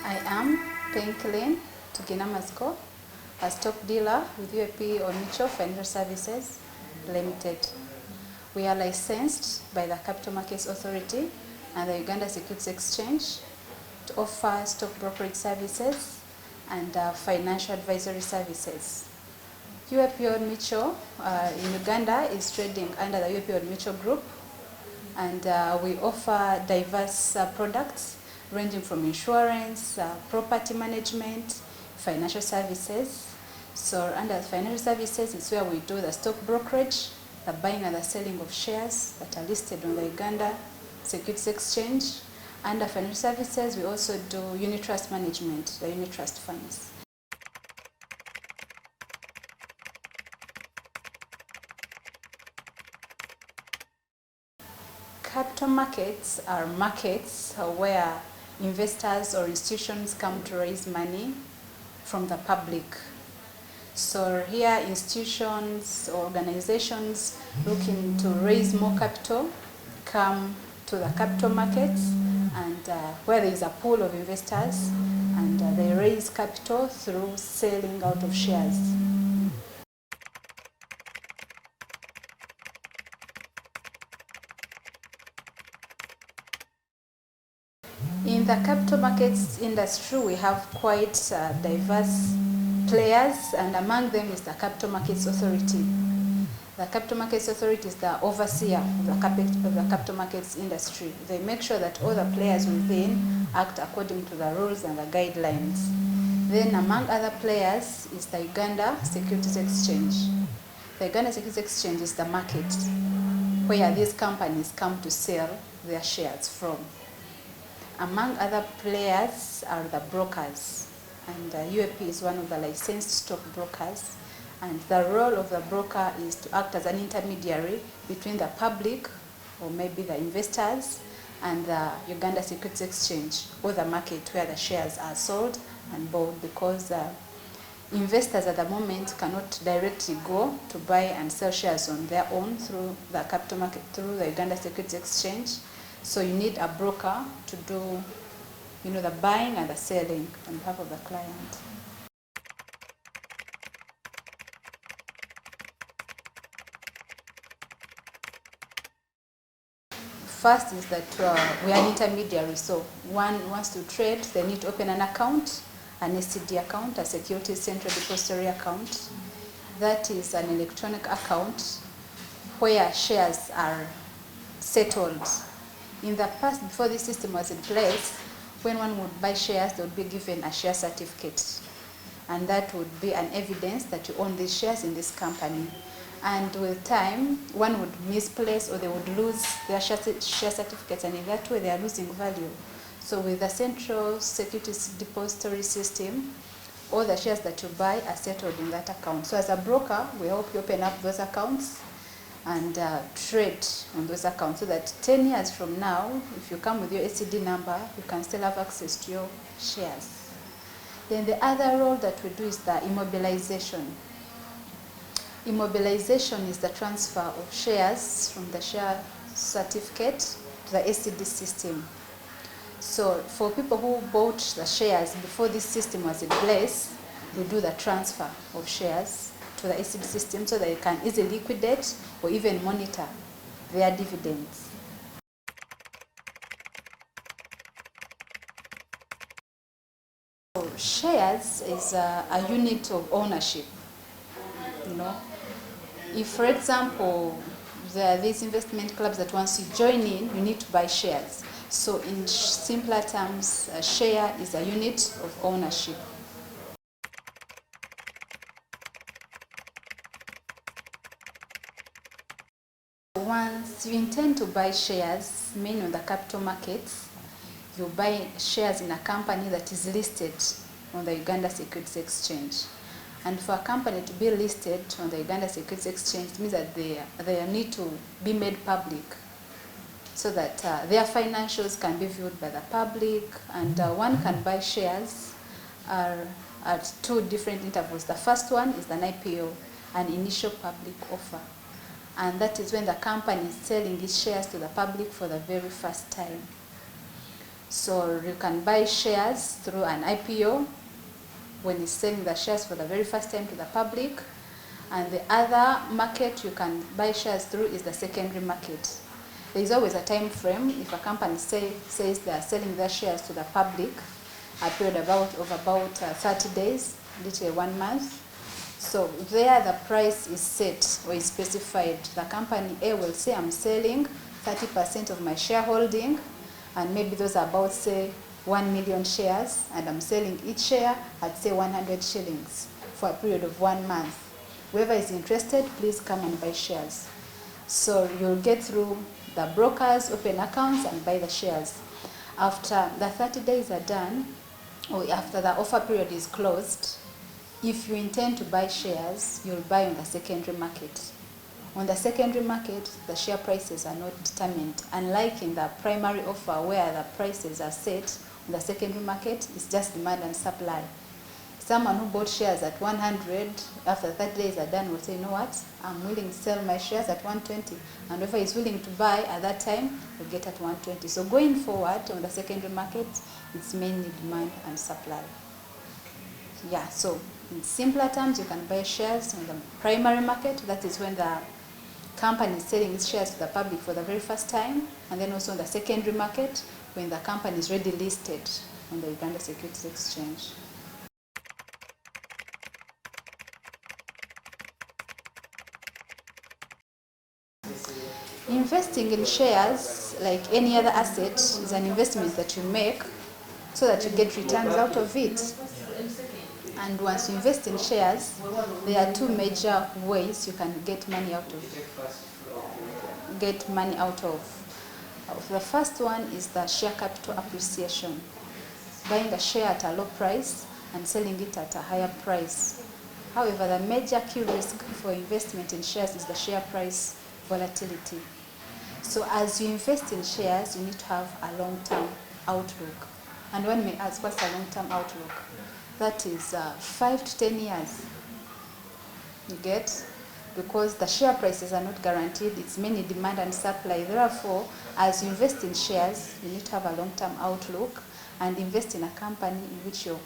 I am PENKLINE, TUGINEAMATISKO, a stock dealer with UAP on Mutual Financial Services Limited. We are licensed by the Capital Markets Authority and the Uganda Securities Exchange to offer stock brokerage services and financial advisory services. UAP on Mutual in Uganda is trading under the UAP on Mutual Group, and we offer diverse products ranging from insurance, property management, financial services. So under financial services is where we do the stock brokerage, the buying and the selling of shares that are listed on the Uganda Securities Exchange. Under financial services, we also do unit trust management, the unit trust funds. Capital markets are markets where investors or institutions come to raise money from the public. So here institutions or organizations looking to raise more capital come to the capital markets, and where there is a pool of investors, and they raise capital through selling out of shares. In the capital markets industry, we have quite diverse players, and among them is the Capital Markets Authority. The Capital Markets Authority is the overseer of the capital markets industry. They make sure that all the players within act according to the rules and the guidelines. Then among other players is the Uganda Securities Exchange. The Uganda Securities Exchange is the market where these companies come to sell their shares from. Among other players are the brokers, and UAP is one of the licensed stock brokers, and the role of the broker is to act as an intermediary between the public, or maybe the investors, and the Uganda Securities Exchange, or the market where the shares are sold and bought, because investors at the moment cannot directly go to buy and sell shares on their own through the capital market, through the Uganda Securities Exchange. So you need a broker to do, the buying and the selling on behalf of the client. First is that we are an intermediary. So one wants to trade, they need to open an account, an STD account, a Securities Central Depository account. That is an electronic account where shares are settled. In the past, before this system was in place, when one would buy shares, they would be given a share certificate. And that would be an evidence that you own these shares in this company. And with time, one would misplace or they would lose their share certificates, and in that way they are losing value. So with the Central Securities Depository system, all the shares that you buy are settled in that account. So as a broker, we help you open up those accounts and trade on those accounts, so that 10 years from now, if you come with your SCD number, you can still have access to your shares. Then the other role that we do is the immobilization. Immobilization is the transfer of shares from the share certificate to the SCD system. So for people who bought the shares before this system was in place, we do the transfer of shares to the SCD system so that they can easily liquidate or even monitor their dividends. So shares is a unit of ownership. If, for example, there are these investment clubs that once you join in, you need to buy shares. So in simpler terms, a share is a unit of ownership. Once you intend to buy shares, mainly on the capital markets, you buy shares in a company that is listed on the Uganda Securities Exchange. And for a company to be listed on the Uganda Securities Exchange, it means that they need to be made public, so that their financials can be viewed by the public, and one can buy shares at two different intervals. The first one is an IPO, an initial public offer. And that is when the company is selling its shares to the public for the very first time. So you can buy shares through an IPO when it's selling the shares for the very first time to the public. And the other market you can buy shares through is the secondary market. There is always a time frame. If a company says they are selling their shares to the public, a period of about 30 days, literally 1 month. So there the price is set or is specified. The company A will say, I'm selling 30% of my shareholding, and maybe those are about, say, 1 million shares, and I'm selling each share at, say, 100 shillings for a period of 1 month. Whoever is interested, please come and buy shares. So you'll get through the brokers, open accounts, and buy the shares. After the 30 days are done, or after the offer period is closed, if you intend to buy shares, you'll buy on the secondary market. On the secondary market, the share prices are not determined. Unlike in the primary offer where the prices are set, on the secondary market, it's just demand and supply. Someone who bought shares at 100, after 30 days are done, will say, you know what, I'm willing to sell my shares at 120. And whoever is willing to buy at that time will get at 120. So going forward on the secondary market, it's mainly demand and supply. Yeah, so in simpler terms, you can buy shares on the primary market. That is when the company is selling its shares to the public for the very first time. And then also on the secondary market, when the company is already listed on the Uganda Securities Exchange. Investing in shares, like any other asset, is an investment that you make so that you get returns out of it. And once you invest in shares, there are two major ways you can get money out of. The first one is the share capital appreciation, buying a share at a low price and selling it at a higher price. However, the major key risk for investment in shares is the share price volatility. So as you invest in shares, you need to have a long-term outlook. And one may ask, what's a long-term outlook? That is 5 to 10 years. You get? Because the share prices are not guaranteed. It's mainly demand and supply. Therefore, as you invest in shares, you need to have a long-term outlook and invest in a company in which you're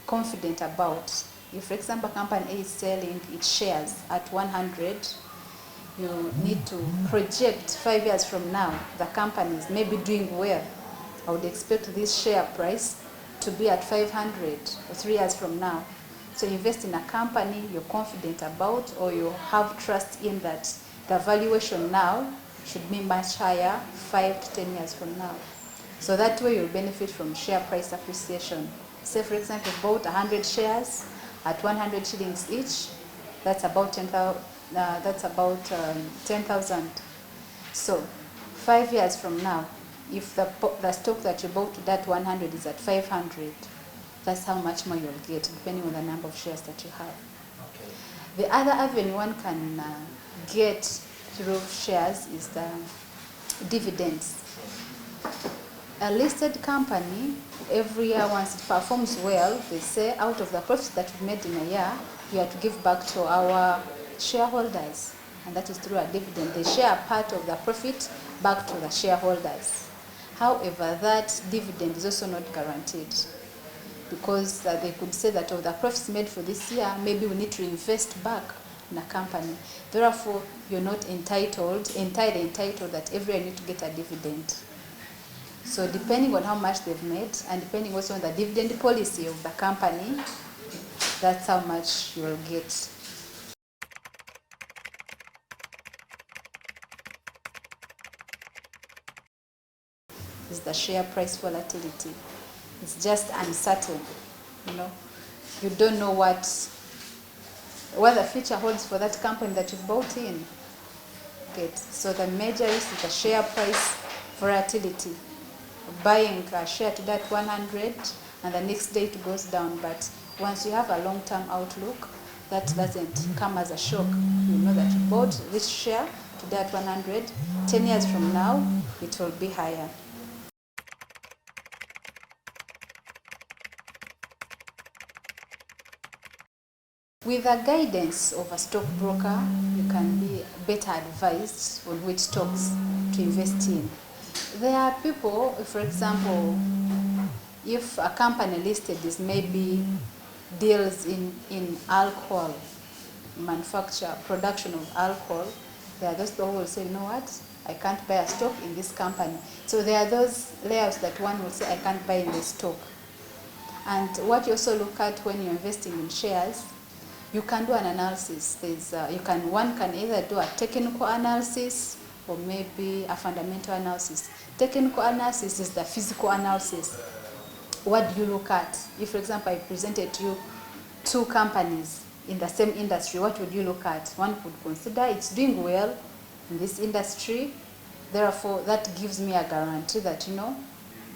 confident about. If, for example, company A is selling its shares at 100, you need to project 5 years from now, the company is maybe doing well. I would expect this share price to be at 500 or 3 years from now. So invest in a company you're confident about, or you have trust in that the valuation now should be much higher 5 to 10 years from now. So that way you'll benefit from share price appreciation. Say, for example, you bought 100 shares at 100 shillings each. That's about 10,000. So 5 years from now, if the stock that you bought to that 100 is at 500, that's how much more you'll get, depending on the number of shares that you have. Okay. The other avenue one can get through shares is the dividends. A listed company, every year once it performs well, they say out of the profits that we've made in a year, we have to give back to our shareholders, and that is through a dividend. They share a part of the profit back to the shareholders. However, that dividend is also not guaranteed, because they could say that of the profits made for this year, maybe we need to invest back in a company. Therefore, you're not entirely entitled that every year you need to get a dividend. So depending on how much they've made, and depending also on the dividend policy of the company, that's how much you will get. Is the share price volatility. It's just uncertain, you know. You don't know what the future holds for that company that you've bought in. Okay. So the major risk is the share price volatility. Buying a share to that 100 and the next day it goes down. But once you have a long-term outlook, that doesn't come as a shock. You know that you bought this share to that 100. 10 years from now, it will be higher. With the guidance of a stockbroker, you can be better advised on which stocks to invest in. There are people, for example, if a company listed is maybe deals in alcohol, manufacture, production of alcohol, there are those people who will say, you know what, I can't buy a stock in this company. So there are those layouts that one will say, I can't buy in this stock. And what you also look at when you're investing in shares, you can do an analysis. One can either do a technical analysis or maybe a fundamental analysis. Technical analysis is the physical analysis. What do you look at? If, for example, I presented to you two companies in the same industry, what would you look at? One could consider it's doing well in this industry. Therefore, that gives me a guarantee that,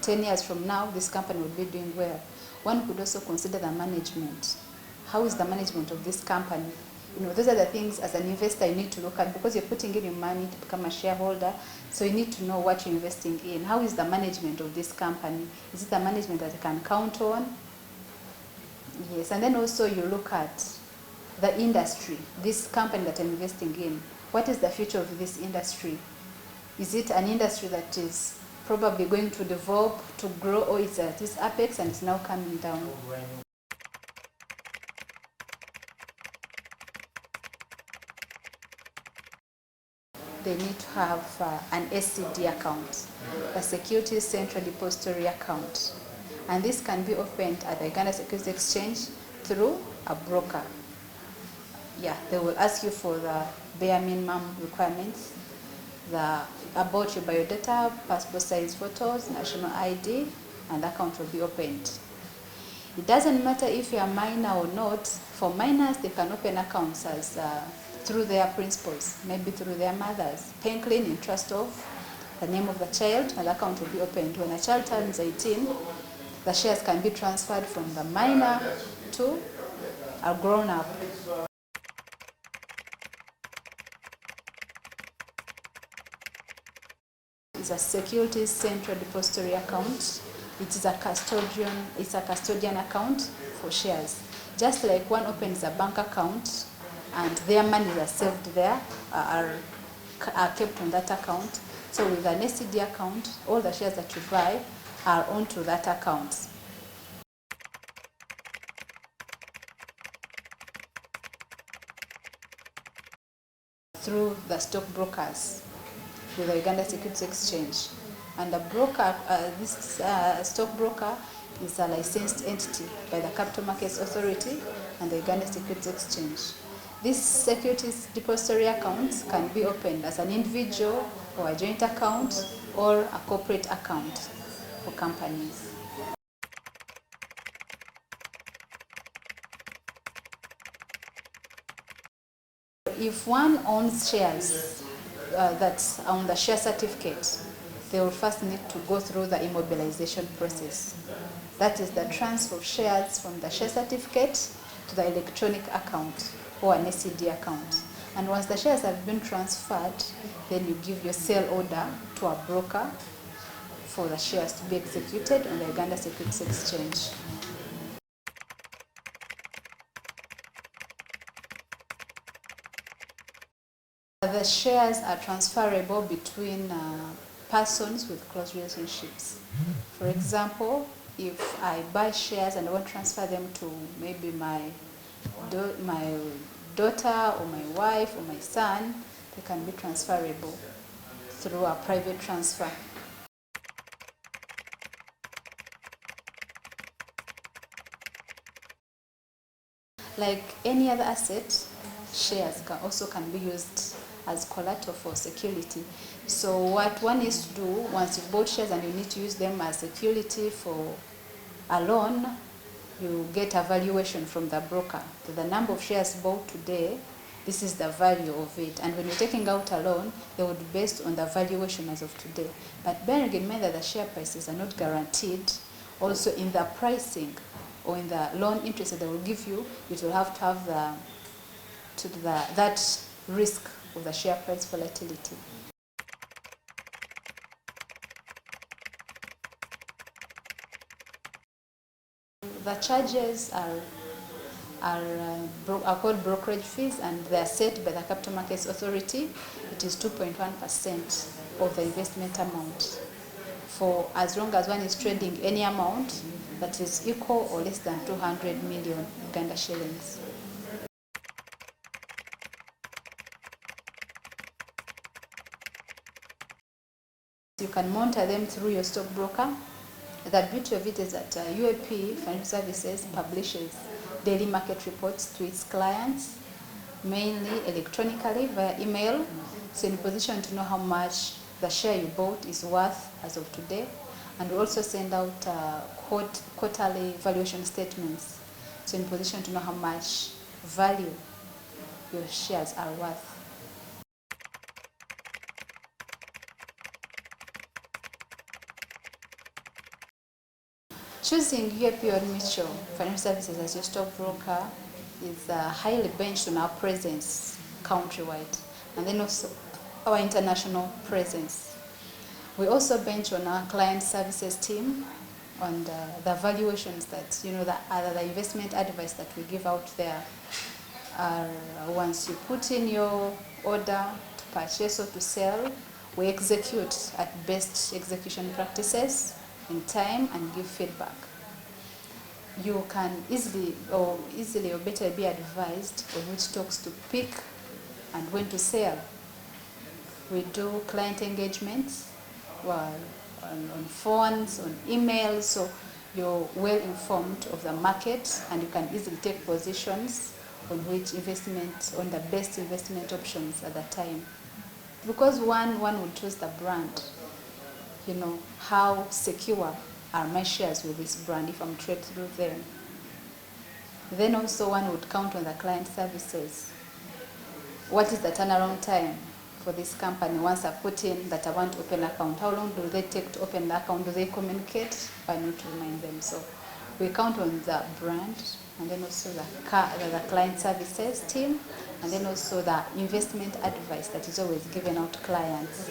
10 years from now, this company will be doing well. One could also consider the management. How is the management of this company? Those are the things as an investor you need to look at, because you're putting in your money to become a shareholder. So you need to know what you're investing in. How is the management of this company? Is it a management that you can count on? Yes, and then also you look at the industry, this company that I'm investing in. What is the future of this industry? Is it an industry that is probably going to develop, to grow, or it's at this apex and it's now coming down? They need to have an SCD account, a Securities Central Depository account. And this can be opened at the Uganda Securities Exchange through a broker. Yeah, they will ask you for the bare minimum requirements, about your biodata, passport size photos, national ID, and the account will be opened. It doesn't matter if you're a minor or not. For minors, they can open accounts as through their principals, maybe through their mothers. PENKLINE in trust of the name of the child, and the account will be opened. When a child turns 18, the shares can be transferred from the minor to a grown-up. It's a Securities Central Depository account. It is a custodian account for shares. Just like one opens a bank account and their monies are saved there, are kept on that account. So with an SCD account, all the shares that you buy are onto that account. Through the stockbrokers with the Uganda Securities Exchange. And the broker, this stockbroker is a licensed entity by the Capital Markets Authority and the Uganda Securities Exchange. These securities depository accounts can be opened as an individual or a joint account or a corporate account for companies. If one owns shares that's on the share certificate, they will first need to go through the immobilization process. That is the transfer of shares from the share certificate to the electronic account or an SCD account. And once the shares have been transferred, then you give your sale order to a broker for the shares to be executed on the Uganda Securities Exchange. The shares are transferable between persons with close relationships. For example, if I buy shares and I want to transfer them to maybe my daughter or my wife or my son, they can be transferable through a private transfer. Like any other asset, shares can be used as collateral for security. So what one needs to do, once you've bought shares and you need to use them as security for a loan, you get a valuation from the broker. So the number of shares bought today, this is the value of it. And when you're taking out a loan, they would be based on the valuation as of today. But bearing in mind that the share prices are not guaranteed, also in the pricing or in the loan interest that they will give you, it will have to have that risk of the share price volatility. The charges are called brokerage fees, and they are set by the Capital Markets Authority. It is 2.1% of the investment amount. for as long as one is trading any amount that is equal or less than 200 million Uganda shillings. You can monitor them through your stockbroker. The beauty of it is that UAP Financial Services publishes daily market reports to its clients, mainly electronically via email, so in position to know how much the share you bought is worth as of today. And we also send out quarterly valuation statements, so in position to know how much value your shares are worth. Choosing UAP or Mutual Financial Services as your stockbroker is highly benched on our presence countrywide, and then also our international presence. We also bench on our client services team on the valuations that, the investment advice that we give out there. Once you put in your order to purchase or to sell, we execute at best execution practices in time and give feedback. You can easily or better be advised on which stocks to pick and when to sell. We do client engagements on phones, on emails, so you're well informed of the market and you can easily take positions on on the best investment options at the time. Because one would choose the brand, how secure are my shares with this brand if I'm trading through them. Then also one would count on the client services. What is the turnaround time for this company? Once I put in that I want to open an account, how long do they take to open the account? Do they communicate? I need to remind them. So we count on the brand, and then also the client services team, and then also the investment advice that is always given out to clients.